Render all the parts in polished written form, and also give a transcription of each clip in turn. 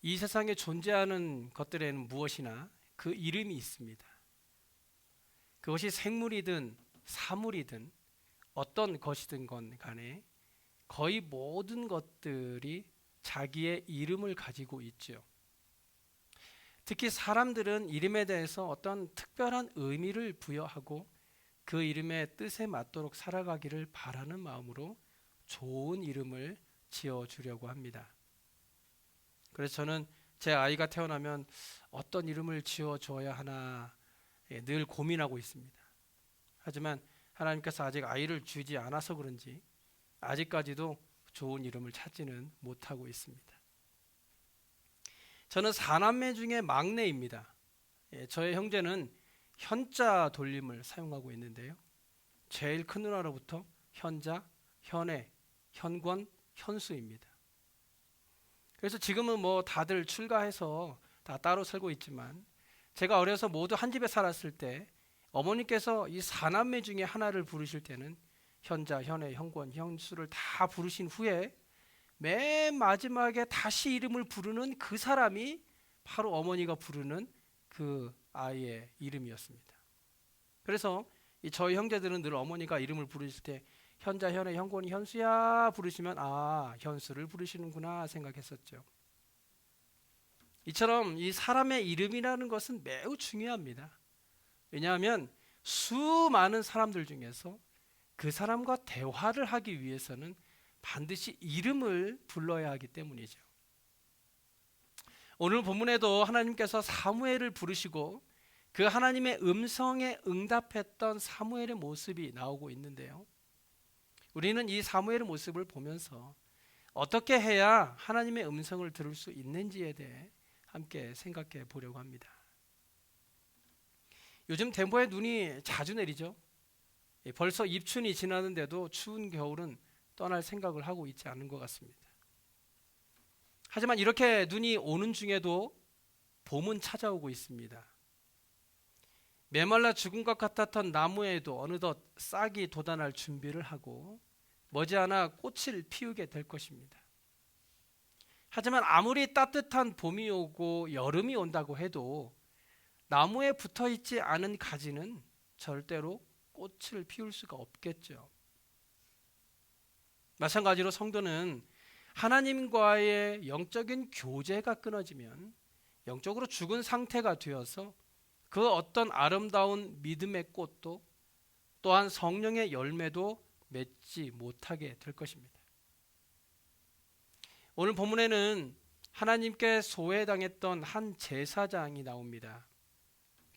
이 세상에 존재하는 것들에는 무엇이나 그 이름이 있습니다. 그것이 생물이든 사물이든 어떤 것이든 간에 거의 모든 것들이 자기의 이름을 가지고 있죠. 특히 사람들은 이름에 대해서 어떤 특별한 의미를 부여하고 그 이름의 뜻에 맞도록 살아가기를 바라는 마음으로 좋은 이름을 지어주려고 합니다. 그래서 저는 제 아이가 태어나면 어떤 이름을 지어줘야 하나 늘 고민하고 있습니다. 하지만 하나님께서 아직 아이를 주지 않아서 그런지 아직까지도 좋은 이름을 찾지는 못하고 있습니다. 저는 4남매 중에 막내입니다. 저의 형제는 현자 돌림을 사용하고 있는데요. 제일 큰 누나로부터 현자, 현애, 현권, 현수입니다. 그래서 지금은 뭐 다들 출가해서 다 따로 살고 있지만 제가 어려서 모두 한 집에 살았을 때 어머니께서 이 4남매 중에 하나를 부르실 때는 현자, 현애, 현권, 현수를 다 부르신 후에 맨 마지막에 다시 이름을 부르는 그 사람이 바로 어머니가 부르는 그 아이의 이름이었습니다. 그래서 저희 형제들은 늘 어머니가 이름을 부르실 때 현자, 현애, 현권이, 현수야 부르시면 아, 현수를 부르시는구나 생각했었죠. 이처럼 이 사람의 이름이라는 것은 매우 중요합니다. 왜냐하면 수많은 사람들 중에서 그 사람과 대화를 하기 위해서는 반드시 이름을 불러야 하기 때문이죠. 오늘 본문에도 하나님께서 사무엘을 부르시고 그 하나님의 음성에 응답했던 사무엘의 모습이 나오고 있는데요. 우리는 이 사무엘의 모습을 보면서 어떻게 해야 하나님의 음성을 들을 수 있는지에 대해 함께 생각해 보려고 합니다. 요즘 덴버에 눈이 자주 내리죠. 벌써 입춘이 지나는데도 추운 겨울은 떠날 생각을 하고 있지 않은 것 같습니다. 하지만 이렇게 눈이 오는 중에도 봄은 찾아오고 있습니다. 메말라 죽은 것 같았던 나무에도 어느덧 싹이 돋아날 준비를 하고 머지않아 꽃을 피우게 될 것입니다. 하지만 아무리 따뜻한 봄이 오고 여름이 온다고 해도 나무에 붙어 있지 않은 가지는 절대로 꽃을 피울 수가 없겠죠. 마찬가지로 성도는 하나님과의 영적인 교제가 끊어지면 영적으로 죽은 상태가 되어서 그 어떤 아름다운 믿음의 꽃도 또한 성령의 열매도 맺지 못하게 될 것입니다. 오늘 본문에는 하나님께 소외당했던 한 제사장이 나옵니다.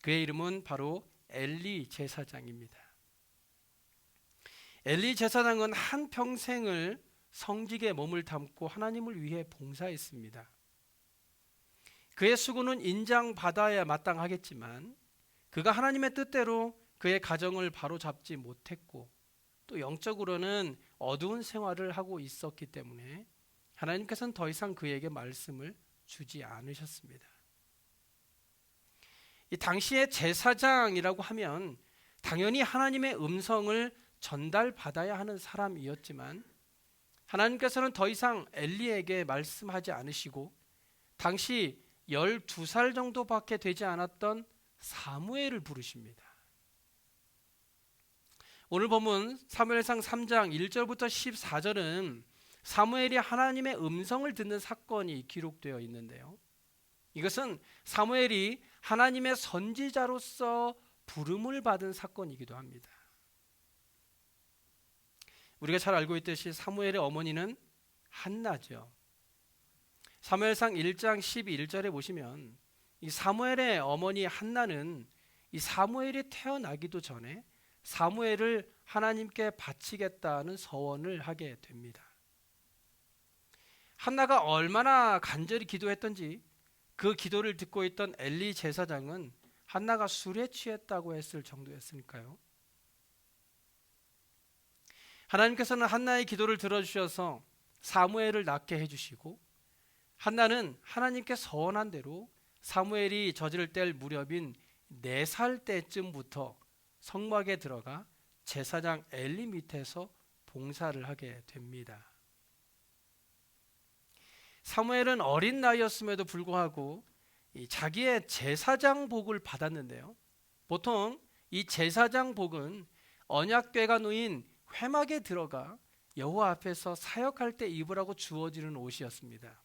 그의 이름은 바로 엘리 제사장입니다. 엘리 제사장은 한 평생을 성직에 몸을 담고 하나님을 위해 봉사했습니다. 그의 수고는 인정받아야 마땅하겠지만 그가 하나님의 뜻대로 그의 가정을 바로잡지 못했고 또 영적으로는 어두운 생활을 하고 있었기 때문에 하나님께서는 더 이상 그에게 말씀을 주지 않으셨습니다. 이 당시의 제사장이라고 하면 당연히 하나님의 음성을 전달받아야 하는 사람이었지만 하나님께서는 더 이상 엘리에게 말씀하지 않으시고 당시 12살 정도밖에 되지 않았던 사무엘을 부르십니다. 오늘 본문 사무엘상 3장 1절부터 14절은 사무엘이 하나님의 음성을 듣는 사건이 기록되어 있는데요. 이것은 사무엘이 하나님의 선지자로서 부름을 받은 사건이기도 합니다. 우리가 잘 알고 있듯이 사무엘의 어머니는 한나죠. 사무엘상 1장 11절에 보시면 이 사무엘의 어머니 한나는 이 사무엘이 태어나기도 전에 사무엘을 하나님께 바치겠다는 서원을 하게 됩니다. 한나가 얼마나 간절히 기도했던지 그 기도를 듣고 있던 엘리 제사장은 한나가 술에 취했다고 했을 정도였으니까요. 하나님께서는 한나의 기도를 들어주셔서 사무엘을 낳게 해주시고 한나는 하나님께 서원한 대로 사무엘이 젖을 뗄 무렵인 4살 때쯤부터 성막에 들어가 제사장 엘리 밑에서 봉사를 하게 됩니다. 사무엘은 어린 나이였음에도 불구하고 이 자기의 제사장 복을 받았는데요. 보통 이 제사장 복은 언약궤가 놓인 회막에 들어가 여호와 앞에서 사역할 때 입으라고 주어지는 옷이었습니다.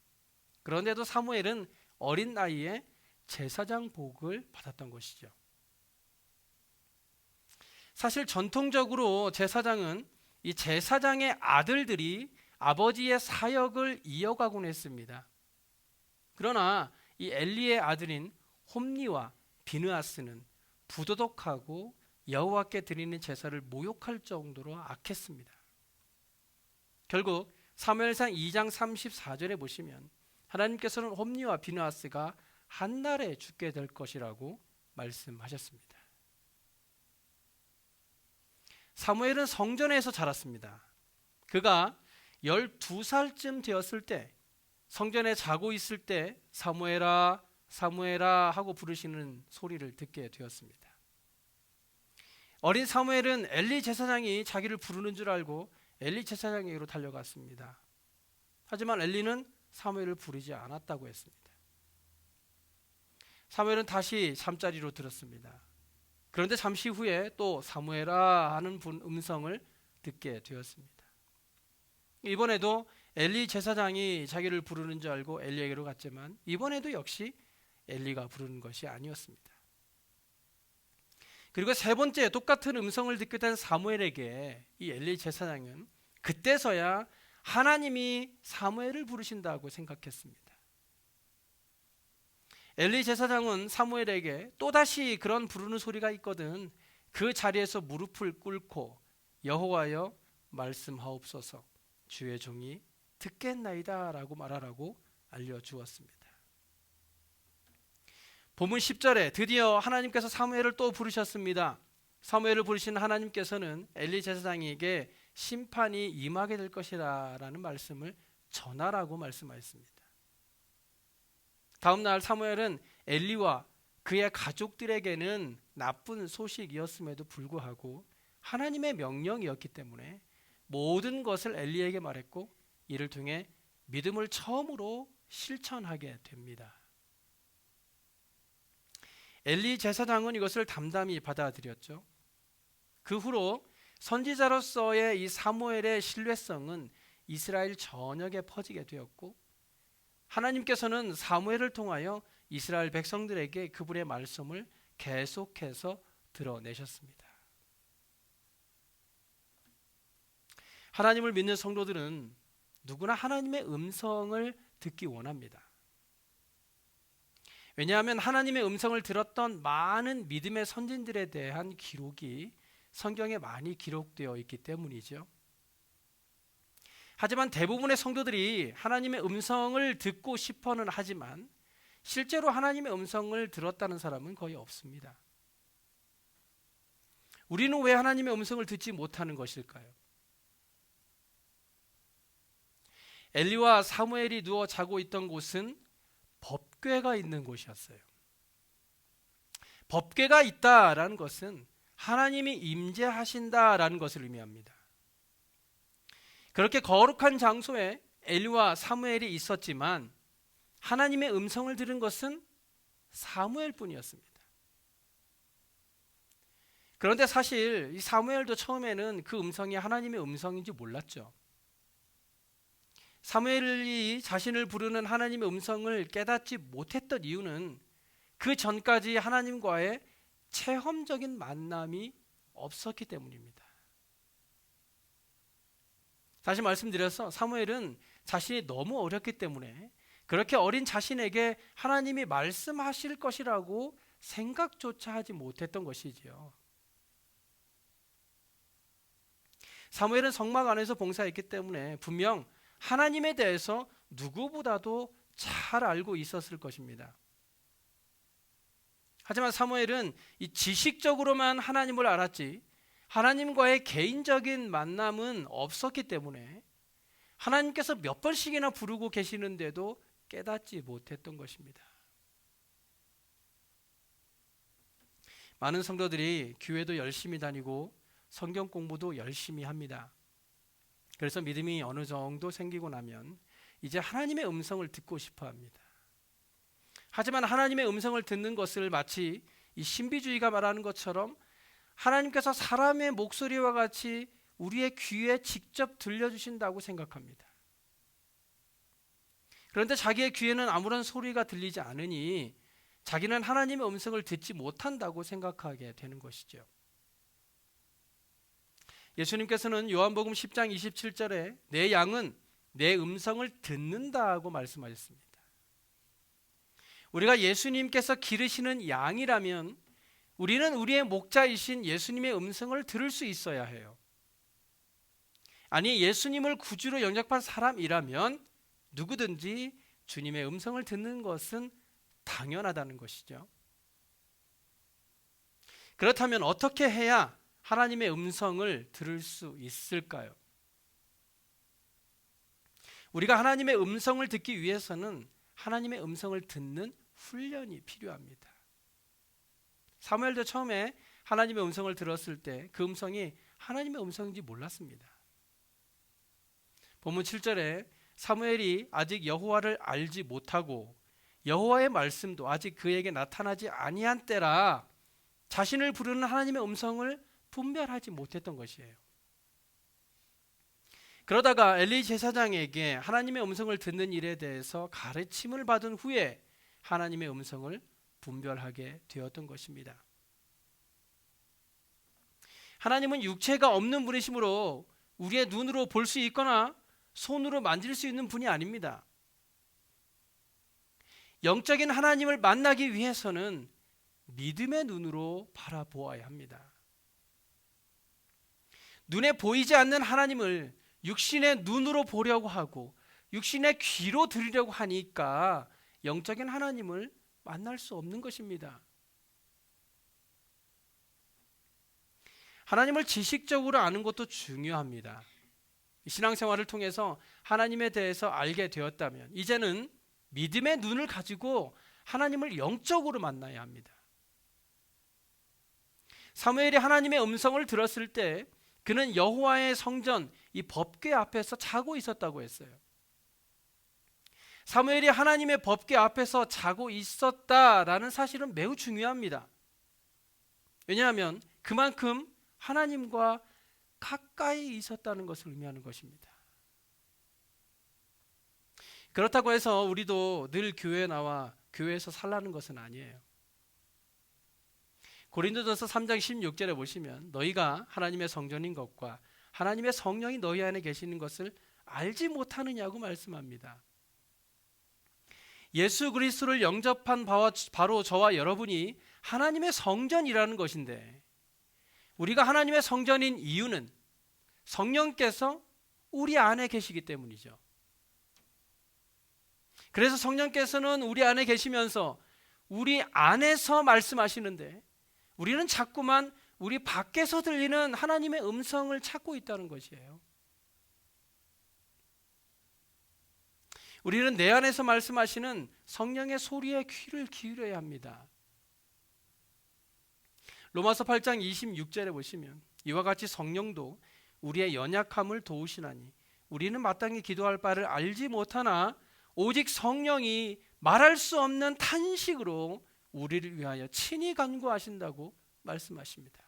그런데도 사무엘은 어린 나이에 제사장 복을 받았던 것이죠. 사실 전통적으로 제사장은 이 제사장의 아들들이 아버지의 사역을 이어가곤 했습니다. 그러나 이 엘리의 아들인 홈니와 비느하스는 부도덕하고 여호와께 드리는 제사를 모욕할 정도로 악했습니다. 결국 사무엘상 2장 34절에 보시면 하나님께서는 홈니와 비느하스가 한날에 죽게 될 것이라고 말씀하셨습니다. 사무엘은 성전에서 자랐습니다. 그가 12살쯤 되었을 때 성전에 자고 있을 때 사무엘아 사무엘아 하고 부르시는 소리를 듣게 되었습니다. 어린 사무엘은 엘리 제사장이 자기를 부르는 줄 알고 엘리 제사장에게로 달려갔습니다. 하지만 엘리는 사무엘을 부르지 않았다고 했습니다. 사무엘은 다시 잠자리로 들었습니다. 그런데 잠시 후에 또 사무엘아 하는 음성을 듣게 되었습니다. 이번에도 엘리 제사장이 자기를 부르는 줄 알고 엘리에게로 갔지만 이번에도 역시 엘리가 부르는 것이 아니었습니다. 그리고 세 번째 똑같은 음성을 듣게 된 사무엘에게 이 엘리 제사장은 그때서야 하나님이 사무엘을 부르신다고 생각했습니다. 엘리 제사장은 사무엘에게 또다시 그런 부르는 소리가 있거든 그 자리에서 무릎을 꿇고 여호와여 말씀하옵소서 주의 종이 듣겠나이다 라고 말하라고 알려주었습니다. 본문 10절에 드디어 하나님께서 사무엘을 또 부르셨습니다. 사무엘을 부르신 하나님께서는 엘리 제사장에게 심판이 임하게 될 것이다 라는 말씀을 전하라고 말씀하셨습니다. 다음 날 사무엘은 엘리와 그의 가족들에게는 나쁜 소식이었음에도 불구하고 하나님의 명령이었기 때문에 모든 것을 엘리에게 말했고 이를 통해 믿음을 처음으로 실천하게 됩니다. 엘리 제사장은 이것을 담담히 받아들였죠. 그 후로 선지자로서의 이 사무엘의 신뢰성은 이스라엘 전역에 퍼지게 되었고 하나님께서는 사무엘을 통하여 이스라엘 백성들에게 그분의 말씀을 계속해서 드러내셨습니다. 하나님을 믿는 성도들은 누구나 하나님의 음성을 듣기 원합니다. 왜냐하면 하나님의 음성을 들었던 많은 믿음의 선진들에 대한 기록이 성경에 많이 기록되어 있기 때문이죠. 하지만 대부분의 성도들이 하나님의 음성을 듣고 싶어는 하지만 실제로 하나님의 음성을 들었다는 사람은 거의 없습니다. 우리는 왜 하나님의 음성을 듣지 못하는 것일까요? 엘리와 사무엘이 누워 자고 있던 곳은 법궤가 있는 곳이었어요. 법궤가 있다라는 것은 하나님이 임재하신다라는 것을 의미합니다. 그렇게 거룩한 장소에 엘리와 사무엘이 있었지만 하나님의 음성을 들은 것은 사무엘뿐이었습니다. 그런데 사실 이 사무엘도 처음에는 그 음성이 하나님의 음성인지 몰랐죠. 사무엘이 자신을 부르는 하나님의 음성을 깨닫지 못했던 이유는 그 전까지 하나님과의 체험적인 만남이 없었기 때문입니다. 다시 말씀드려서 사무엘은 자신이 너무 어렸기 때문에 그렇게 어린 자신에게 하나님이 말씀하실 것이라고 생각조차 하지 못했던 것이지요. 사무엘은 성막 안에서 봉사했기 때문에 분명 하나님에 대해서 누구보다도 잘 알고 있었을 것입니다. 하지만 사무엘은 이 지식적으로만 하나님을 알았지 하나님과의 개인적인 만남은 없었기 때문에 하나님께서 몇 번씩이나 부르고 계시는데도 깨닫지 못했던 것입니다. 많은 성도들이 교회도 열심히 다니고 성경 공부도 열심히 합니다. 그래서 믿음이 어느 정도 생기고 나면 이제 하나님의 음성을 듣고 싶어 합니다. 하지만 하나님의 음성을 듣는 것을 마치 이 신비주의가 말하는 것처럼 하나님께서 사람의 목소리와 같이 우리의 귀에 직접 들려주신다고 생각합니다. 그런데 자기의 귀에는 아무런 소리가 들리지 않으니 자기는 하나님의 음성을 듣지 못한다고 생각하게 되는 것이죠. 예수님께서는 요한복음 10장 27절에 내 양은 내 음성을 듣는다고 말씀하셨습니다. 우리가 예수님께서 기르시는 양이라면 우리는 우리의 목자이신 예수님의 음성을 들을 수 있어야 해요. 아니, 예수님을 구주로 영접한 사람이라면 누구든지 주님의 음성을 듣는 것은 당연하다는 것이죠. 그렇다면 어떻게 해야 하나님의 음성을 들을 수 있을까요? 우리가 하나님의 음성을 듣기 위해서는 하나님의 음성을 듣는 훈련이 필요합니다. 사무엘도 처음에 하나님의 음성을 들었을 때 그 음성이 하나님의 음성인지 몰랐습니다. 본문 7절에 사무엘이 아직 여호와를 알지 못하고 여호와의 말씀도 아직 그에게 나타나지 아니한 때라 자신을 부르는 하나님의 음성을 분별하지 못했던 것이에요. 그러다가 엘리 제사장에게 하나님의 음성을 듣는 일에 대해서 가르침을 받은 후에 하나님의 음성을 분별하게 되었던 것입니다. 하나님은 육체가 없는 분이시므로 우리의 눈으로 볼 수 있거나 손으로 만질 수 있는 분이 아닙니다. 영적인 하나님을 만나기 위해서는 믿음의 눈으로 바라보아야 합니다. 눈에 보이지 않는 하나님을 육신의 눈으로 보려고 하고 육신의 귀로 들으려고 하니까 영적인 하나님을 만날 수 없는 것입니다. 하나님을 지식적으로 아는 것도 중요합니다. 신앙생활을 통해서 하나님에 대해서 알게 되었다면 이제는 믿음의 눈을 가지고 하나님을 영적으로 만나야 합니다. 사무엘이 하나님의 음성을 들었을 때 그는 여호와의 성전 이 법궤 앞에서 자고 있었다고 했어요. 사무엘이 하나님의 법궤 앞에서 자고 있었다라는 사실은 매우 중요합니다. 왜냐하면 그만큼 하나님과 가까이 있었다는 것을 의미하는 것입니다. 그렇다고 해서 우리도 늘 교회에 나와 교회에서 살라는 것은 아니에요. 고린도전서 3장 16절에 보시면 너희가 하나님의 성전인 것과 하나님의 성령이 너희 안에 계시는 것을 알지 못하느냐고 말씀합니다. 예수 그리스도를 영접한 바로 저와 여러분이 하나님의 성전이라는 것인데 우리가 하나님의 성전인 이유는 성령께서 우리 안에 계시기 때문이죠. 그래서 성령께서는 우리 안에 계시면서 우리 안에서 말씀하시는데 우리는 자꾸만 우리 밖에서 들리는 하나님의 음성을 찾고 있다는 것이에요. 우리는 내 안에서 말씀하시는 성령의 소리에 귀를 기울여야 합니다. 로마서 8장 26절에 보시면 이와 같이 성령도 우리의 연약함을 도우시나니 우리는 마땅히 기도할 바를 알지 못하나 오직 성령이 말할 수 없는 탄식으로 우리를 위하여 친히 간구하신다고 말씀하십니다.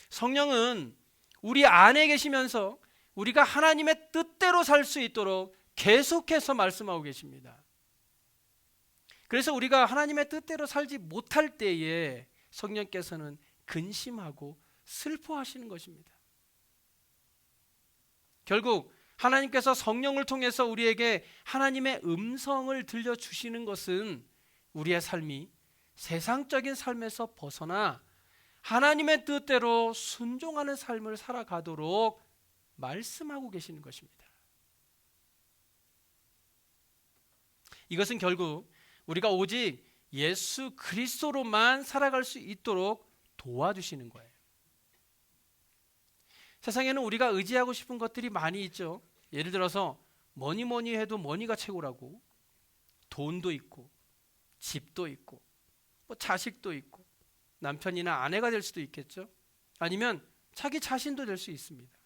성령은 우리 안에 계시면서 우리가 하나님의 뜻대로 살 수 있도록 계속해서 말씀하고 계십니다. 그래서 우리가 하나님의 뜻대로 살지 못할 때에 성령께서는 근심하고 슬퍼하시는 것입니다. 결국 하나님께서 성령을 통해서 우리에게 하나님의 음성을 들려주시는 것은 우리의 삶이 세상적인 삶에서 벗어나 하나님의 뜻대로 순종하는 삶을 살아가도록 말씀하고 계시는 것입니다. 이것은 결국 우리가 오직 예수 그리스도로만 살아갈 수 있도록 도와주시는 거예요. 세상에는 우리가 의지하고 싶은 것들이 많이 있죠. 예를 들어서 뭐니 해도 머니가 최고라고 돈도 있고 집도 있고 뭐 자식도 있고 남편이나 아내가 될 수도 있겠죠. 아니면 자기 자신도 될 수 있습니다.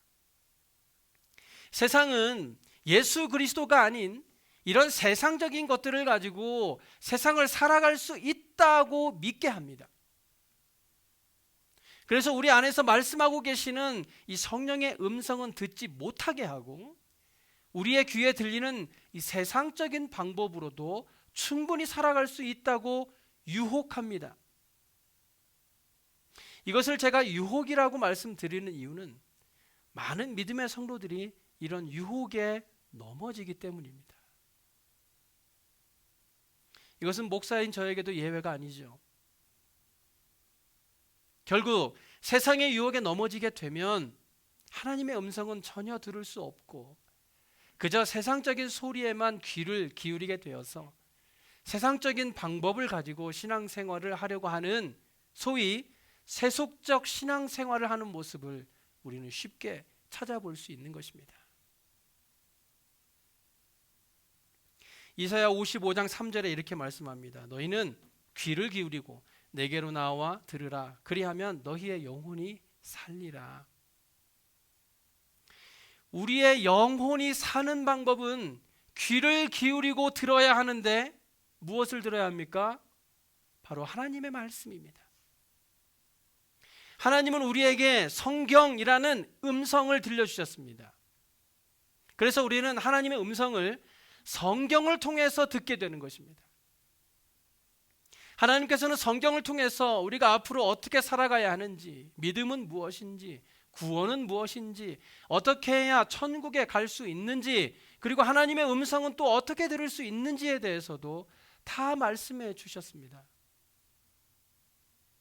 세상은 예수 그리스도가 아닌 이런 세상적인 것들을 가지고 세상을 살아갈 수 있다고 믿게 합니다. 그래서 우리 안에서 말씀하고 계시는 이 성령의 음성은 듣지 못하게 하고 우리의 귀에 들리는 이 세상적인 방법으로도 충분히 살아갈 수 있다고 유혹합니다. 이것을 제가 유혹이라고 말씀드리는 이유는 많은 믿음의 성도들이 이런 유혹에 넘어지기 때문입니다. 이것은 목사인 저에게도 예외가 아니죠. 결국 세상의 유혹에 넘어지게 되면 하나님의 음성은 전혀 들을 수 없고 그저 세상적인 소리에만 귀를 기울이게 되어서 세상적인 방법을 가지고 신앙생활을 하려고 하는 소위 세속적 신앙생활을 하는 모습을 우리는 쉽게 찾아볼 수 있는 것입니다. 이사야 55장 3절에 이렇게 말씀합니다. 너희는 귀를 기울이고 내게로 나와 들으라. 그리하면 너희의 영혼이 살리라. 우리의 영혼이 사는 방법은 귀를 기울이고 들어야 하는데 무엇을 들어야 합니까? 바로 하나님의 말씀입니다. 하나님은 우리에게 성경이라는 음성을 들려주셨습니다. 그래서 우리는 하나님의 음성을 성경을 통해서 듣게 되는 것입니다. 하나님께서는 성경을 통해서 우리가 앞으로 어떻게 살아가야 하는지, 믿음은 무엇인지, 구원은 무엇인지, 어떻게 해야 천국에 갈 수 있는지, 그리고 하나님의 음성은 또 어떻게 들을 수 있는지에 대해서도 다 말씀해 주셨습니다.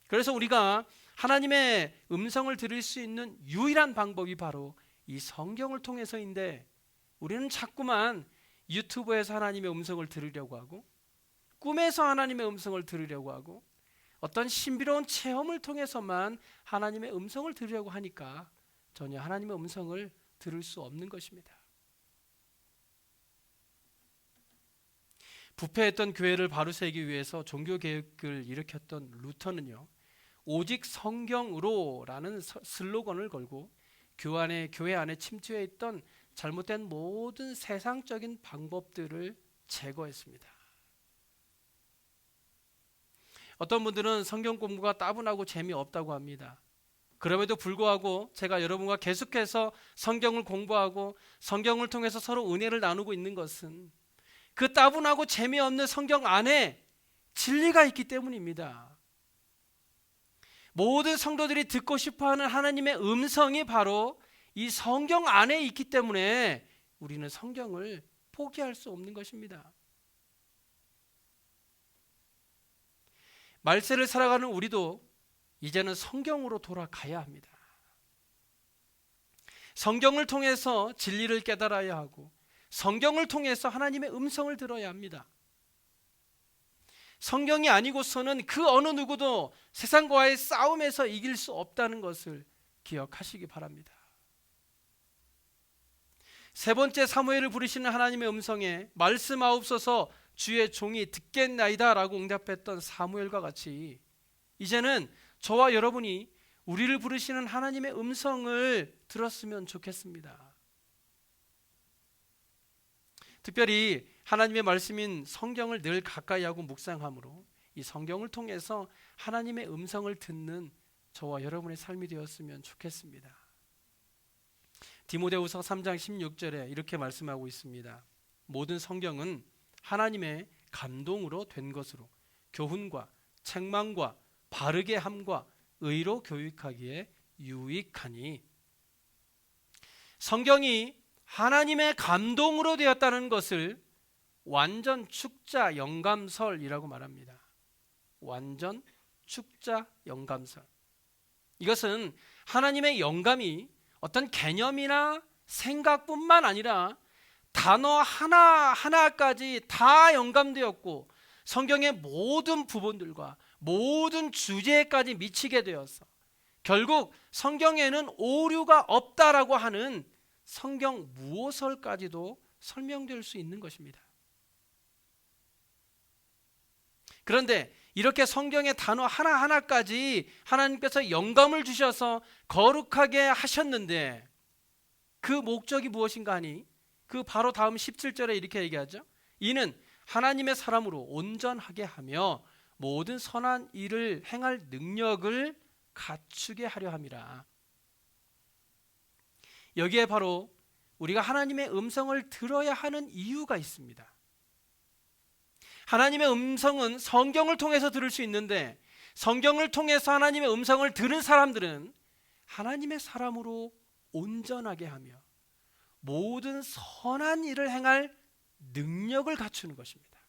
그래서 우리가 하나님의 음성을 들을 수 있는 유일한 방법이 바로 이 성경을 통해서인데 우리는 자꾸만 유튜브에서 하나님의 음성을 들으려고 하고 꿈에서 하나님의 음성을 들으려고 하고 어떤 신비로운 체험을 통해서만 하나님의 음성을 들으려고 하니까 전혀 하나님의 음성을 들을 수 없는 것입니다. 부패했던 교회를 바로 세우기 위해서 종교개혁을 일으켰던 루터는요, 오직 성경으로라는 슬로건을 걸고 교회 안에 침투해 있던 잘못된 모든 세상적인 방법들을 제거했습니다. 어떤 분들은 성경 공부가 따분하고 재미없다고 합니다. 그럼에도 불구하고 제가 여러분과 계속해서 성경을 공부하고 성경을 통해서 서로 은혜를 나누고 있는 것은 그 따분하고 재미없는 성경 안에 진리가 있기 때문입니다. 모든 성도들이 듣고 싶어하는 하나님의 음성이 바로 이 성경 안에 있기 때문에 우리는 성경을 포기할 수 없는 것입니다. 말세를 살아가는 우리도 이제는 성경으로 돌아가야 합니다. 성경을 통해서 진리를 깨달아야 하고 성경을 통해서 하나님의 음성을 들어야 합니다. 성경이 아니고서는 그 어느 누구도 세상과의 싸움에서 이길 수 없다는 것을 기억하시기 바랍니다. 세 번째, 사무엘을 부르시는 하나님의 음성에 말씀하옵소서 주의 종이 듣겠나이다 라고 응답했던 사무엘과 같이 이제는 저와 여러분이 우리를 부르시는 하나님의 음성을 들었으면 좋겠습니다. 특별히 하나님의 말씀인 성경을 늘 가까이 하고 묵상함으로 이 성경을 통해서 하나님의 음성을 듣는 저와 여러분의 삶이 되었으면 좋겠습니다. 디모데후서 3장 16절에 이렇게 말씀하고 있습니다. 모든 성경은 하나님의 감동으로 된 것으로 교훈과 책망과 바르게 함과 의로 교육하기에 유익하니. 성경이 하나님의 감동으로 되었다는 것을 완전 축자 영감설이라고 말합니다. 완전 축자 영감설. 이것은 하나님의 영감이 어떤 개념이나 생각뿐만 아니라 단어 하나하나까지 다 영감되었고 성경의 모든 부분들과 모든 주제까지 미치게 되어서 결국 성경에는 오류가 없다라고 하는 성경 무호설까지도 설명될 수 있는 것입니다. 그런데 이렇게 성경의 단어 하나하나까지 하나님께서 영감을 주셔서 거룩하게 하셨는데 그 목적이 무엇인가 하니 그 바로 다음 17절에 이렇게 얘기하죠. 이는 하나님의 사람으로 온전하게 하며 모든 선한 일을 행할 능력을 갖추게 하려 함이라. 여기에 바로 우리가 하나님의 음성을 들어야 하는 이유가 있습니다. 하나님의 음성은 성경을 통해서 들을 수 있는데, 성경을 통해서 하나님의 음성을 들은 사람들은 하나님의 사람으로 온전하게 하며 모든 선한 일을 행할 능력을 갖추는 것입니다.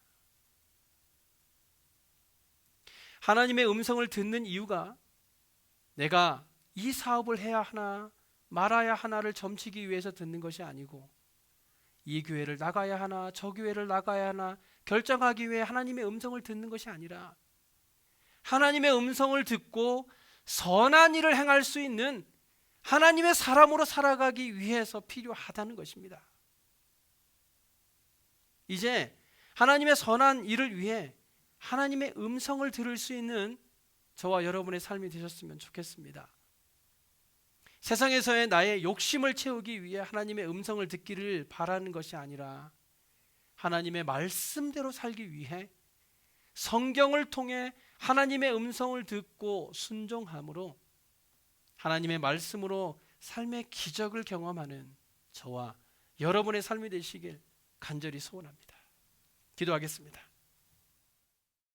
하나님의 음성을 듣는 이유가 내가 이 사업을 해야 하나 말아야 하나를 점치기 위해서 듣는 것이 아니고, 이 교회를 나가야 하나 저 교회를 나가야 하나 결정하기 위해 하나님의 음성을 듣는 것이 아니라 하나님의 음성을 듣고 선한 일을 행할 수 있는 하나님의 사람으로 살아가기 위해서 필요하다는 것입니다. 이제 하나님의 선한 일을 위해 하나님의 음성을 들을 수 있는 저와 여러분의 삶이 되셨으면 좋겠습니다. 세상에서의 나의 욕심을 채우기 위해 하나님의 음성을 듣기를 바라는 것이 아니라 하나님의 말씀대로 살기 위해 성경을 통해 하나님의 음성을 듣고 순종함으로 하나님의 말씀으로 삶의 기적을 경험하는 저와 여러분의 삶이 되시길 간절히 소원합니다. 기도하겠습니다.